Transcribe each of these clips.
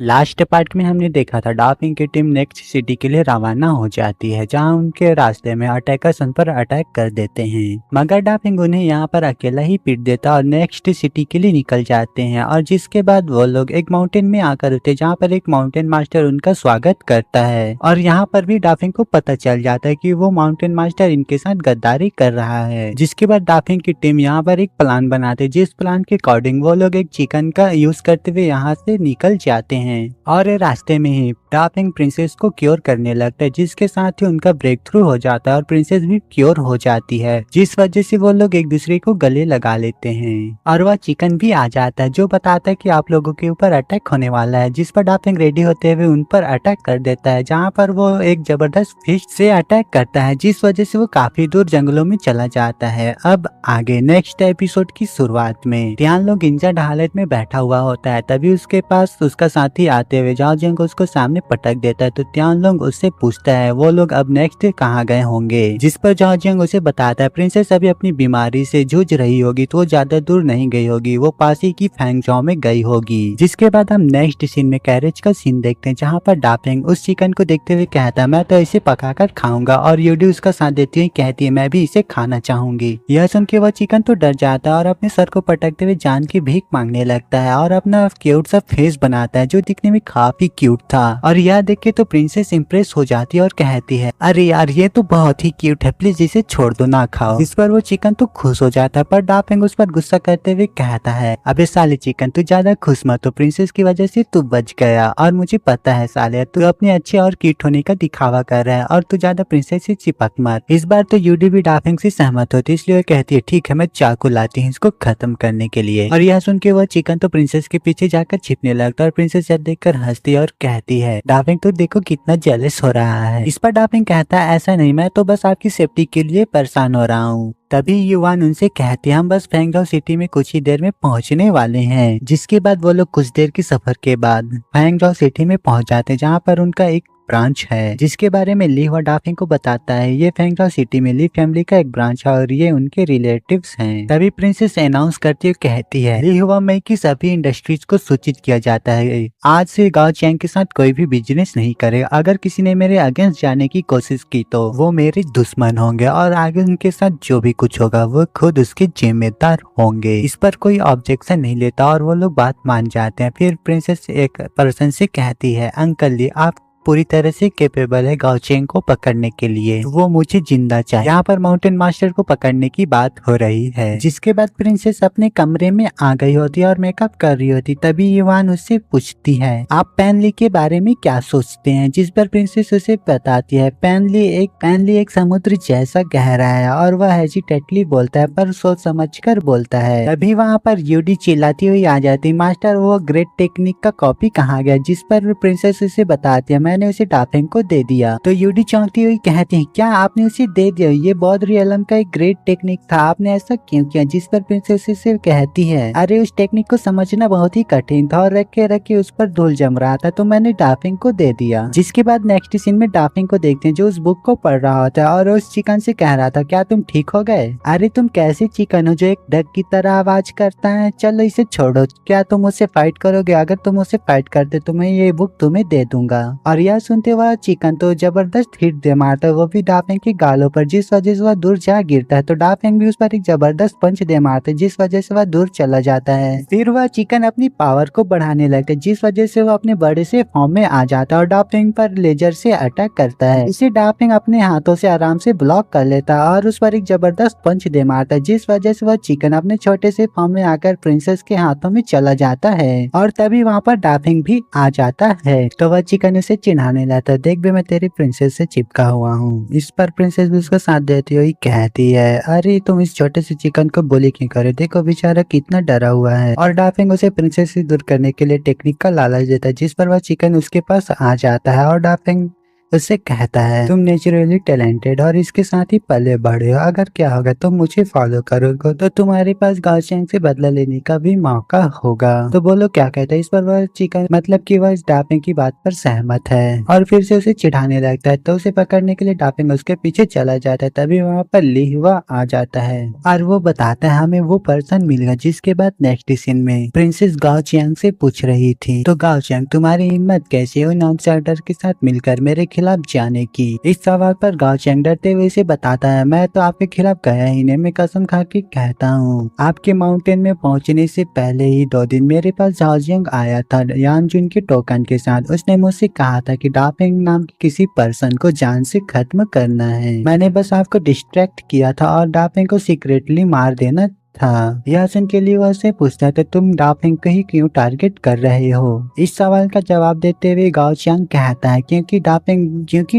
Last part में हमने देखा था डाफिंग की टीम नेक्स्ट सिटी के लिए रवाना हो जाती है, जहां उनके रास्ते में अटैकर्स उन पर अटैक कर देते हैं, मगर डाफिंग उन्हें यहां पर अकेला ही पीट देता और नेक्स्ट सिटी के लिए निकल जाते हैं। और जिसके बाद वो लोग एक माउंटेन में आकर रुकते, जहां पर एक माउंटेन मास्टर उनका स्वागत करता है। और यहाँ पर भी डाफिंग को पता चल जाता है कि वो माउंटेन मास्टर इनके साथ गद्दारी कर रहा है। जिसके बाद डाफिंग की टीम यहाँ पर एक प्लान बनाते, जिस प्लान के अकॉर्डिंग वो लोग एक चिकन का यूज करते हुए यहाँ से निकल जाते हैं। और रास्ते में ही डाफिंग प्रिंसेस को क्योर करने लगता है, जिसके साथ ही उनका ब्रेक थ्रू हो जाता है और प्रिंसेस भी क्योर हो जाती है, जिस वजह से वो लोग एक दूसरे को गले लगा लेते हैं। और वह चिकन भी आ जाता है जो बताता है कि आप लोगों के ऊपर अटैक होने वाला है, जिस पर डाफिंग रेडी होते हुए उन पर अटैक कर देता है, जहाँ पर वो एक जबरदस्त फिश से अटैक करता है, जिस वजह से वो काफी दूर जंगलों में चला जाता है। अब आगे नेक्स्ट एपिसोड की शुरुआत में टियान लोग इंजर्ड हालत में बैठा हुआ होता है, तभी उसके पास उसका साथी आते हुए जाओ जिंग उसको सामने पटक देता है। तो टियान लोग उससे पूछता है वो लोग अब नेक्स्ट कहाँ गए होंगे, जिस पर जाओ जिंग उसे बताता है प्रिंसेस अभी अपनी बीमारी से जूझ रही होगी, तो वो ज्यादा दूर नहीं गई होगी, वो पास ही की फैंगजाओ में गई होगी। जिसके बाद हम नेक्स्ट सीन में कैरेज का सीन देखते हैं, जहाँ पर डाफिंग उस चिकन को देखते हुए कहता है मैं तो इसे पकाकर खाऊंगा, और यूडी उसका साथ देती हुई कहती है मैं भी इसे खाना चाहूंगी। यह सुन के वह चिकन तो डर जाता है और अपने सर को पटकते हुए जान की भीख मांगने लगता है और अपना क्यूट सा फेस बनाता है जो दिखने में काफी क्यूट था। और यह देख के तो प्रिंसेस इम्प्रेस हो जाती है और कहती है अरे यार ये तो बहुत ही क्यूट है, प्लीज इसे छोड़ दो ना खाओ। इस पर वो चिकन तो खुश हो जाता है, पर डाफिंग उस पर गुस्सा करते हुए कहता है अबे साले चिकन तू ज्यादा खुश मत, तो प्रिंसेस की वजह से तू बच गया, और मुझे पता है साले तू अपने अच्छे और क्यूट होने का दिखावा कर रहा है और तू ज्यादा प्रिंसेस से चिपक मत। इस बार तो यूडी भी डाफिंग से सहमत होती, इसलिए वो कहती है ठीक है मैं चाकू लाती हूँ इसको खत्म करने के लिए। और यह सुन के वह चिकन तो प्रिंसेस के पीछे जाकर छिपने लगता है और प्रिंसेस यह देखकर हंसती है और कहती है डाफिंग तो देखो कितना जेलस हो रहा है। इस पर डाफिंग कहता है ऐसा नहीं, मैं तो बस आपकी सेफ्टी के लिए परेशान हो रहा हूँ। तभी युवान उनसे कहते हैं हम बस फैंगजाओ सिटी में कुछ ही देर में पहुंचने वाले हैं। जिसके बाद वो लोग कुछ देर की सफर के बाद फैंगजाओ सिटी में पहुंच जाते हैं, जहाँ पर उनका एक ब्रांच है, जिसके बारे में ली हुआ डाफिंग को बताता है ये फैंगजाओ सिटी में ली फैमिली का एक ब्रांच है और ये उनके रिलेटिव्स हैं। तभी प्रिंसेस अनाउंस करती हुई कहती है ली हुआ में की सभी इंडस्ट्रीज को सूचित किया जाता है, आज से गाओ चैंग के साथ कोई भी बिजनेस नहीं करेगा, अगर किसी ने मेरे अगेंस्ट जाने की कोशिश की तो वो मेरे दुश्मन होंगे और आगे उनके साथ जो भी कुछ होगा वो खुद उसके जिम्मेदार होंगे। इस पर कोई ऑब्जेक्शन नहीं लेता और वो लोग बात मान जाते हैं। फिर प्रिंसेस एक पर्सन से कहती है अंकल जी आप पूरी तरह से कैपेबल है गाओ चैंग को पकड़ने के लिए, वो मुझे जिंदा चाहिए। यहाँ पर माउंटेन मास्टर को पकड़ने की बात हो रही है। जिसके बाद प्रिंसेस अपने कमरे में आ गई होती है और मेकअप कर रही होती, तभी युवान उससे पूछती है आप पैनली के बारे में क्या सोचते हैं, जिस पर प्रिंसेस उसे बताती है पैनली एक समुद्र जैसा गहरा है, और वह हेजिटेटली बोलता है पर सोच समझ कर बोलता है। तभी वहाँ पर यूडी चिल्लाती हुई आ जाती मास्टर वो ग्रेट टेक्निक का कॉपी कहाँ गया, जिस पर प्रिंसेस उसे बताती है मैंने उसे डाफिंग को दे दिया। तो यूडी चौंकती हुई कहती है क्या आपने उसे दे दिया, ये बौद्ध रियलम का एक ग्रेट टेक्निक था, आपने ऐसा क्यों किया। जिस पर प्रिंसेस से कहती है अरे उस टेक्निक को समझना बहुत ही कठिन था और रखे उस पर धूल जम रहा था तो मैंने डाफिंग को दे दिया। जिसके बाद नेक्स्ट सीन में डाफिंग को देखते हैं जो उस बुक को पढ़ रहा होता है और उस चिकन से कह रहा था क्या तुम ठीक हो गए, अरे तुम कैसे चिकन हो जो एक डक की तरह आवाज करता है, चलो इसे छोड़ो, क्या तुम उससे फाइट करोगे, अगर तुम उससे फाइट करते तो मैं ये बुक तुम्हें दे दूंगा। और यह सुनते हुआ चिकन तो जबरदस्त हिट दे मारता है वो भी डाफिंग के गालों पर, जिस वजह से वह दूर जा गिरता है। तो डाफिंग भी उस पर एक जबरदस्त पंच दे मारता है जिस वजह से वह दूर चला जाता है। फिर वह चिकन अपनी पावर को बढ़ाने लगता है जिस वजह से वह अपने बड़े से फॉर्म में आ जाता है और डाफिंग पर लेजर से अटैक करता है। इसे डाफिंग अपने हाथों से आराम से ब्लॉक कर लेता है और उस पर एक जबरदस्त पंच दे मारता है जिस वजह से वह चिकन अपने छोटे से फॉर्म में आकर प्रिंसेस के हाथों में चला जाता है। और तभी वहाँ पर डाफिंग भी आ जाता है तो वह चिकन उसे चिढ़ाने लगता है देख भी मैं तेरी प्रिंसेस से चिपका हुआ हूँ। इस पर प्रिंसेस भी उसका साथ देती हुई कहती है अरे तुम इस छोटे से चिकन को बोली क्यों करे, देखो बेचारा कितना डरा हुआ है। और डाफिंग उसे प्रिंसेस से दूर करने के लिए टेक्निक का लालच देता है जिस पर वह चिकन उसके पास आ जाता है और डाफिंग उससे कहता है तुम नेचुरली टैलेंटेड और इसके साथ ही पले बड़े हो, अगर क्या होगा तुम मुझे फॉलो करोगे तो तुम्हारे पास गाओ चैंग से बदला लेने का भी मौका होगा। तो बोलो क्या कहता है। इस पर वह चिकन मतलब कि वह डाफिंग की बात पर सहमत है और फिर से उसे चिढ़ाने लगता है। तो उसे पकड़ने के लिए डाफिंग उसके पीछे चला जाता है। तभी वहाँ पर ली हुआ आ जाता है और वो बताता है हमें वो पर्सन मिल गया। जिसके बाद नेक्स्ट सीन में प्रिंसेस गाओ चैंग से पूछ रही थी तो गाओ चैंग तुम्हारी हिम्मत कैसे हुई आउटसाइडर के साथ मिलकर मेरे खिलाफ जाने की। इस सवाल पर गाओ चैंग डरते हुए से बताता है मैं तो आपके खिलाफ गया ही नहीं, मैं कसम खा के कहता हूँ आपके माउंटेन में पहुंचने से पहले ही 2 दिन मेरे पास झाओ जियांग आया था यानजुन के टोकन के साथ। उसने मुझसे कहा था कि डाफिंग नाम के किसी पर्सन को जान से खत्म करना है। मैंने बस आपको डिस्ट्रैक्ट किया था और डाफिंग को सीक्रेटली मार देना था। यह सुन के लिए वह से पूछता है तो तुम डाफिंग को ही क्यों टारगेट कर रहे हो। इस सवाल का जवाब देते हुए गाओ चैंग कहता है क्योंकि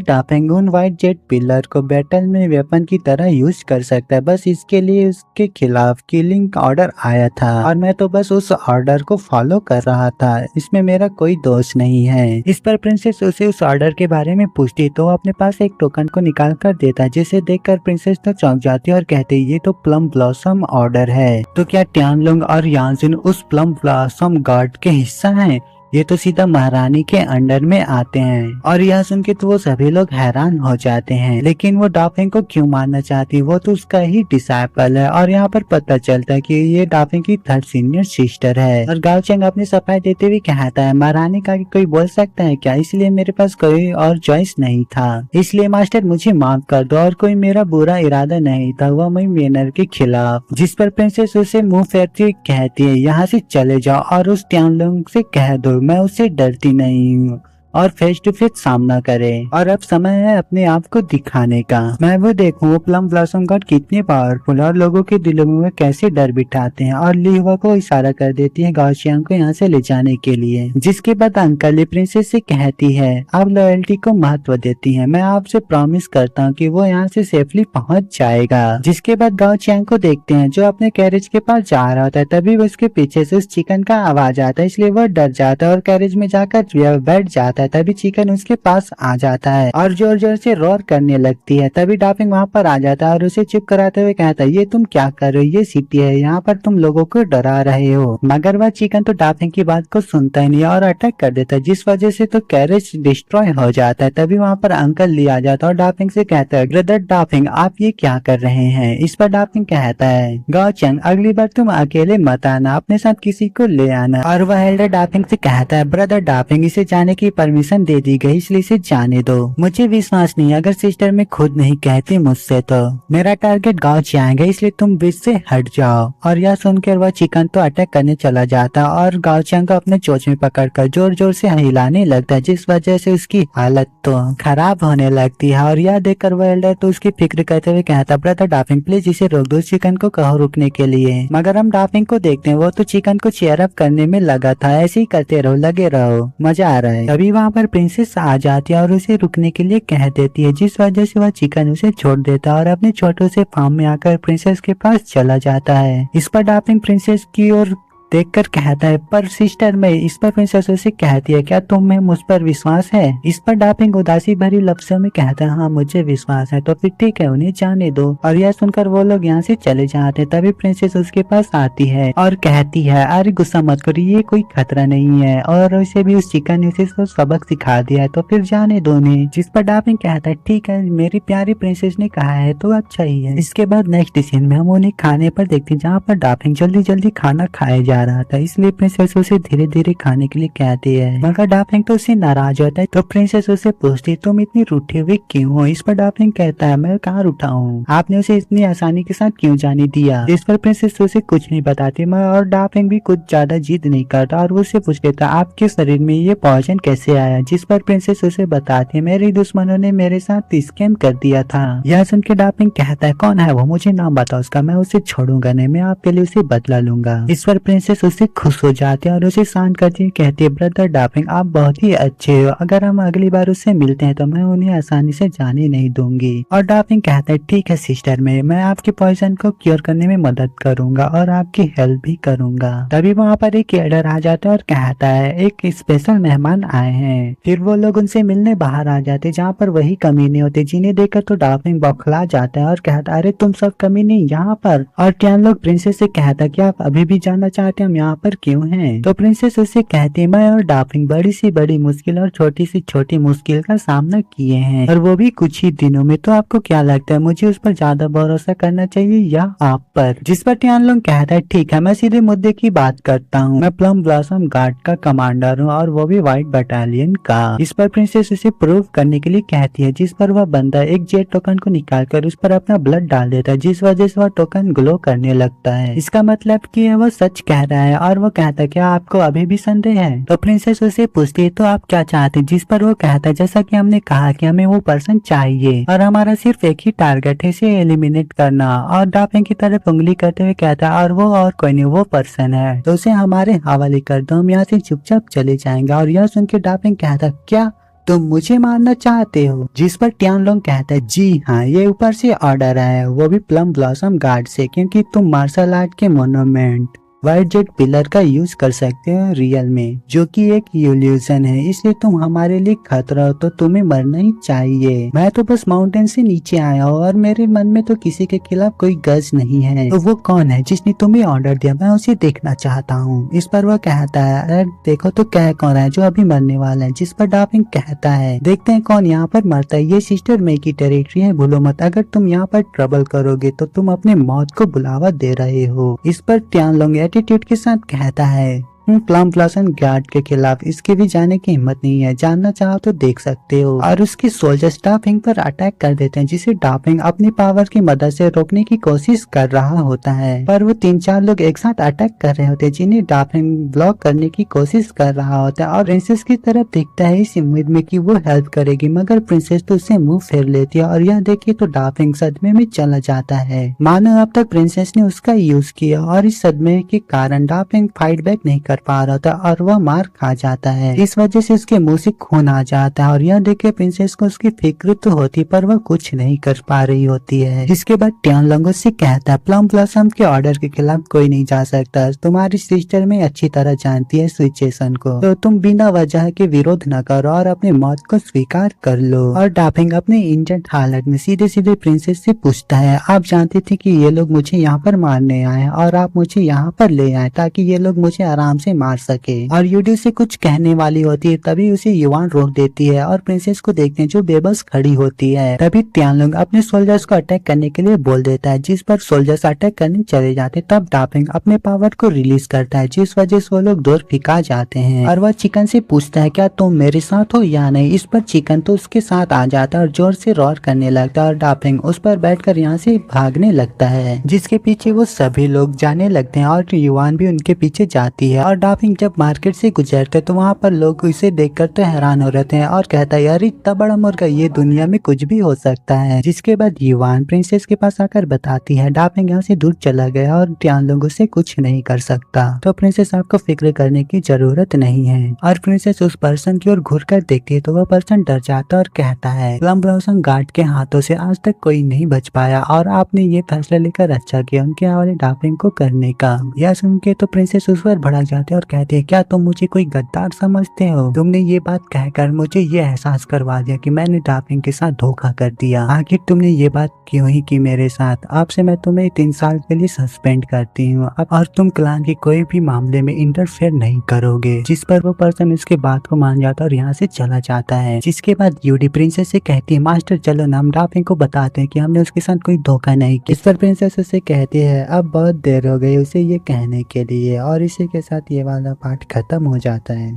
डाफिंग उन व्हाइट जेट पिलर को बैटल में वेपन की तरह यूज कर सकता है, बस इसके लिए उसके खिलाफ किलिंग ऑर्डर आया था और मैं तो बस उस ऑर्डर को फॉलो कर रहा था, इसमें मेरा कोई दोष नहीं है। इस पर प्रिंसेस उसे उस ऑर्डर के बारे में पूछती तो अपने पास एक टोकन को निकाल कर देता है, जिसे देखकर प्रिंसेस तो चौंक जाती है और कहती है ये तो प्लम ब्लॉसम ऑर्डर है। तो क्या ट्यानलुंग और यानजुन उस प्लम ब्लॉसम गार्ड के हिस्सा हैं? ये तो सीधा महारानी के अंडर में आते हैं। और यह सुन के तो वो सभी लोग हैरान हो जाते हैं, लेकिन वो डाफिंग को क्यों मारना चाहती, वो तो उसका ही डिसाइपल है। और यहाँ पर पता चलता है कि ये डाफिंग की 3rd सीनियर सिस्टर है। और गाओ चैंग अपनी सफाई देते हुए कहता है महारानी का कोई बोल सकता है क्या, इसलिए मेरे पास कोई और चॉइस नहीं था, इसलिए मास्टर मुझे माफ कर दो और कोई मेरा बुरा इरादा नहीं था, वह मई मेनर के खिलाफ। जिस पर प्रिंसेस उसे मुंह फेरती कहती है यहाँ से चले जाओ और उस ट्यानलुंग से कह दो मैं उससे डरती नहीं हूँ और फेस टू फेस सामना करें। और अब समय है अपने आप को दिखाने का। मैं वो देखूं वो प्लम ब्लॉसम गॉड कितने पावरफुल और लोगों के दिलों में कैसे डर बिठाते हैं। और ली हुआ को इशारा कर देती है गाओ चैंग को यहाँ से ले जाने के लिए। जिसके बाद अंकल ली प्रिंसेस से कहती है आप लॉयल्टी को महत्व देती है, मैं आपसे प्रॉमिस करता हूँ कि वो यहाँ से सेफली पहुँच जाएगा। जिसके बाद गाओ चैंग को देखते हैं जो अपने कैरेज के पास जा रहा होता है, तभी उसके पीछे से उस चिकन का आवाज आता है, इसलिए वो डर जाता है और कैरेज में जाकर बैठ जाता है। तभी चिकन उसके पास आ जाता है और जोर जोर से रोर करने लगती है। तभी डाफिंग वहाँ पर आ जाता है और उसे चुप कराते हुए कहता है ये तुम क्या कर रहे हो, ये सिटी है, यहाँ पर तुम लोगों को डरा रहे हो। मगर वह चिकन तो डाफिंग की बात को सुनता ही नहीं और अटैक कर देता है, जिस वजह से तो कैरेज डिस्ट्रॉय हो जाता है। तभी वहाँ पर अंकल ली आ जाता है और डाफिंग से कहता है ब्रदर डाफिंग आप ये क्या कर रहे हैं। इस पर डाफिंग कहता है गाओ चैंग अगली बार तुम अकेले मत आना, अपने साथ किसी को ले आना। और वह एल्डर डाफिंग से कहता है ब्रदर डाफिंग इसे जाने की परमिशन दे दी गई, इसलिए इसे जाने दो। मुझे विश्वास नहीं अगर सिस्टर में खुद नहीं कहती मुझसे तो। मेरा टारगेट गाँव जाएंगे इसलिए तुम बीच से हट जाओ। और यह सुनकर वह चिकन तो अटैक करने चला जाता और गाओ चैंग को अपने चोंच में पकड़कर जोर जोर से हिलाने लगता है, जिस वजह से उसकी हालत तो खराब होने लगती है। और यह देखकर वह एल्डर तो उसकी फिक्र करते हुए कहता ब्रदर डाफिंग प्लीज इसे रोक दो, चिकन को कहो रुकने के लिए। मगर हम डाफिंग को देखते हैं वो तो चिकन को चेयर अप करने में लगा था, ऐसे ही करते रहो लगे रहो मजा आ रहा है। तभी वहाँ पर प्रिंसेस आ जाती है और उसे रुकने के लिए कह देती है, जिस वजह से वह चिकन उसे छोड़ देता है और अपने छोटू से फार्म में आकर प्रिंसेस के पास चला जाता है। इस पर डाफिंग प्रिंसेस की ओर देखकर कहता है पर सिस्टर मैं। इस पर प्रिंसेस उसे कहती है क्या तुम्हें मुझ पर विश्वास है। इस पर डाफिंग उदासी भरी लफ्जों में कहता है हाँ मुझे विश्वास है। तो फिर ठीक है उन्हें जाने दो। और यह सुनकर वो लोग यहाँ से चले जाते। तभी प्रिंसेस उसके पास आती है और कहती है अरे गुस्सा मत करो, ये कोई खतरा नहीं है और उसे भी उस चिकन ने उसे सबक सिखा दिया है, तो फिर जाने दो उन्हें। जिस पर डाफिंग कहता है ठीक है मेरी प्यारी प्रिंसेस ने कहा है तो अच्छा ही है। इसके बाद नेक्स्ट सीन में हम उन्हें खाने पर देखते हैं, जहाँ पर डाफिंग जल्दी जल्दी खाना खाया जा रहा था, इसलिए प्रिंसेस उसे धीरे धीरे खाने के लिए कहती है। मगर डाफिंग तो उससे नाराज होता है। तो प्रिंसेस उसे पूछती तुम इतनी रूठी हुई क्यों हो। इस पर डाफिंग कहता है मैं कहाँ रूठा हूँ, आपने उसे इतनी आसानी के साथ क्यों जाने दिया। इस पर प्रिंसेस उसे कुछ नहीं बताती और डाफिंग भी कुछ ज्यादा जिद नहीं करता और वो उसे पूछ लेता आपके शरीर में ये पॉइजन कैसे आया। जिस पर प्रिंसेस उसे बताती है मेरे दुश्मनों ने मेरे साथ स्कैम कर दिया था। यह सुन के डाफिंग कहता है कौन है वो, मुझे नाम बताओ उसका, मैं उसे छोड़ूंगा नहीं, मैं आपके लिए उसे बदला लूंगा। इस पर प्रिंसेस प्रिंसेस उससे खुश हो जाती है और उसे शांत करती है, कहती है ब्रदर डार्लिंग आप बहुत ही अच्छे हो, अगर हम अगली बार उससे मिलते हैं तो मैं उन्हें आसानी से जाने नहीं दूंगी। और डार्लिंग कहता है ठीक है सिस्टर मैं आपके पॉइजन को क्योर करने में मदद करूंगा और आपकी हेल्प भी करूंगा। तभी वहाँ पर एक एडर आ जाता है और कहता है एक स्पेशल मेहमान आए हैं। फिर वो लोग उनसे मिलने बाहर आ जाते जहाँ पर वही कमीने होते, जिन्हें देखकर तो डार्लिंग बौखला जाता है और कहता है अरे तुम सब कमीने यहाँ पर। और टियान लोग प्रिंसेस से कहता कि आप अभी भी जानना चाहते हैं हम यहाँ पर क्यों हैं। तो प्रिंसेस उससे कहती है मैं और डार्लिंग बड़ी सी बड़ी मुश्किल और छोटी सी छोटी मुश्किल का सामना किए हैं और वो भी कुछ ही दिनों में। तो आपको क्या लगता है मुझे उस पर ज्यादा भरोसा करना चाहिए या आप पर? जिस पर टियान लोग कहता है ठीक है मैं सीधे मुद्दे की बात करता हूँ, मैं प्लम ब्लॉसम गार्ड का कमांडर हूँ और वो भी व्हाइट बटालियन का। इस पर प्रिंसेस उसे प्रूव करने के लिए कहती है, जिस पर वह बंदा एक जेट टोकन को निकालकर उस पर अपना ब्लड डाल देता है, जिस वजह से वह टोकन ग्लो करने लगता है। इसका मतलब कि वह सच कह रहा है। और वो कहता है क्या आपको अभी भी संदेह है? तो प्रिंसेस उसे पूछती है तो आप क्या चाहते हैं? जिस पर वो कहता है जैसा कि हमने कहा कि हमें वो पर्सन चाहिए और हमारा सिर्फ एक ही टारगेट है इसे एलिमिनेट करना। और डार्लिंग की तरफ उंगली करते हुए कहता है और वो और कोई नहीं वो पर्सन है, तो उसे हमारे हवाले कर दो, हम यहाँ से चुपचाप चले जाएंगे। और यह सुन के डार्लिंग कहता है क्या तुम मुझे मारना चाहते हो? जिस पर टियान लोंग कहता है जी हाँ ये ऊपर से ऑर्डर आया है, वो भी प्लम ब्लॉसम गार्ड से, क्योंकि तुम मार्शल आर्ट के मोनोमेंट व्हाइट जेट पिलर का यूज कर सकते हो रियल में, जो कि एक इल्यूजन है, इसलिए तुम हमारे लिए खतरा हो तो तुम्हें मरना ही चाहिए। मैं तो बस माउंटेन से नीचे आया हूँ और मेरे मन में तो किसी के खिलाफ कोई गज नहीं है। तो वो कौन है जिसने तुम्हें ऑर्डर दिया? मैं उसे देखना चाहता हूँ। इस पर वह कहता है अरे देखो तो क्या कौन है जो अभी मरने वाला है। जिस पर डार्लिंग कहता है देखते हैं कौन यहाँ पर मरता है, ये सिस्टर मे की टेरिटरी है, भूलो मत, अगर तुम यहाँ पर ट्रबल करोगे तो तुम अपने मौत को बुलावा दे रहे हो। इस पर टियान लोंग एटीट्यूड के साथ कहता है प्लम ब्लॉसम गार्ड के खिलाफ इसके भी जाने की हिम्मत नहीं है, जानना चाहो तो देख सकते हो। और उसके सोल्जर्स डार्लिंग पर अटैक कर देते हैं, जिसे डार्लिंग अपनी पावर की मदद से रोकने की कोशिश कर रहा होता है। पर वो 3-4 लोग एक साथ अटैक कर रहे होते हैं, जिन्हें डार्लिंग ब्लॉक करने की कोशिश कर रहा होता है और प्रिंसेस की तरफ देखता है इस उम्मीद में कि वो हेल्प करेगी, मगर प्रिंसेस तो उससे मुंह फेर लेती है। और यह देखिए तो डार्लिंग सदमे में चला जाता है, मानो अब तक प्रिंसेस ने उसका यूज किया और इस सदमे के कारण डार्लिंग फाइट बैक नहीं कर पा रहा था और वह मार खा जाता है। इस वजह से उसके मुंह से खून आ जाता है और यह देख के प्रिंसेस को उसकी फिक्र तो होती पर वह कुछ नहीं कर पा रही होती है। इसके बाद टियान लोंग से कहता है प्लम ब्लॉसम के ऑर्डर के खिलाफ कोई नहीं जा सकता, तुम्हारी सिस्टर में अच्छी तरह जानती है सिचुएशन को, तो तुम बिना वजह के विरोध न करो और अपनी मौत को स्वीकार कर लो। और डार्लिंग अपने इंजर्ड हालत में सीधे सीधे प्रिंसेस से पूछता है आप जानते थे कि ये लोग मुझे यहाँ पर मारने आए और आप मुझे यहाँ पर ले आए ताकि ये लोग मुझे आराम से मार सके। और यूडी से कुछ कहने वाली होती है, तभी उसे युवान रोक देती है और प्रिंसेस को देखते हैं जो बेबस खड़ी होती है। तभी टियान लोंग अपने सोल्जर्स को अटैक करने के लिए बोल देता है, जिस पर सोल्जर्स अटैक करने चले जाते। तब डार्लिंग अपने पावर को रिलीज करता है, जिस वजह से वो लोग दूर फिका जाते हैं। और वह चिकन से पूछता है क्या तुम मेरे साथ हो या नहीं। इस पर चिकन तो उसके साथ आ जाता है और जोर से रोर करने लगता है और डार्लिंग उस पर बैठकर यहाँ से भागने लगता है, जिसके पीछे वो सभी लोग जाने लगते हैं और युवान भी उनके पीछे जाती है। और डार्लिंग जब मार्केट से गुजरते तो वहाँ पर लोग इसे देखकर तो हैरान हो रहते हैं और कहता है यार इतना बड़ा मुर्गा, ये दुनिया में कुछ भी हो सकता है। जिसके बाद युवान प्रिंसेस के पास आकर बताती है डार्लिंग यहाँ से दूर चला गया और टियान लोंग उसे कुछ नहीं कर सकता, तो प्रिंसेस आपको फिक्र करने की जरूरत नहीं है। और प्रिंसेस उस पर्सन की ओर घूर कर देखती है तो वह पर्सन डर जाता और कहता है प्लम ब्लॉसम गार्ड के हाथों से आज तक कोई नहीं बच पाया और आपने ये फैसला लेकर अच्छा किया उनके हवाले डार्लिंग को करने का। यह सुन के तो प्रिंसेस उस पर भड़क जाती है और कहती है क्या तुम मुझे कोई गद्दार समझते हो? तुमने ये बात कहकर मुझे ये एहसास करवा दिया कि मैंने डार्लिंग के साथ धोखा कर दिया। आखिर तुमने ये बात क्यों ही की मेरे साथ? अब से मैं तुम्हें 3 साल के लिए सस्पेंड करती हूँ और तुम क्लान के कोई भी मामले में इंटरफेयर नहीं करोगे। जिस पर वो पर्सन इसके बात को मान जाता है और यहाँ से चला जाता है। जिसके बाद यूडी प्रिंसेस से कहती है मास्टर चलो ना हम डार्लिंग को बताते हैं कि हमने उसके साथ कोई धोखा नहीं किया। इस पर प्रिंसेस उसे कहती है अब बहुत देर हो गई उसे ये कहने के लिए। और इसी के साथ ये वाला पार्ट खत्म हो जाता है।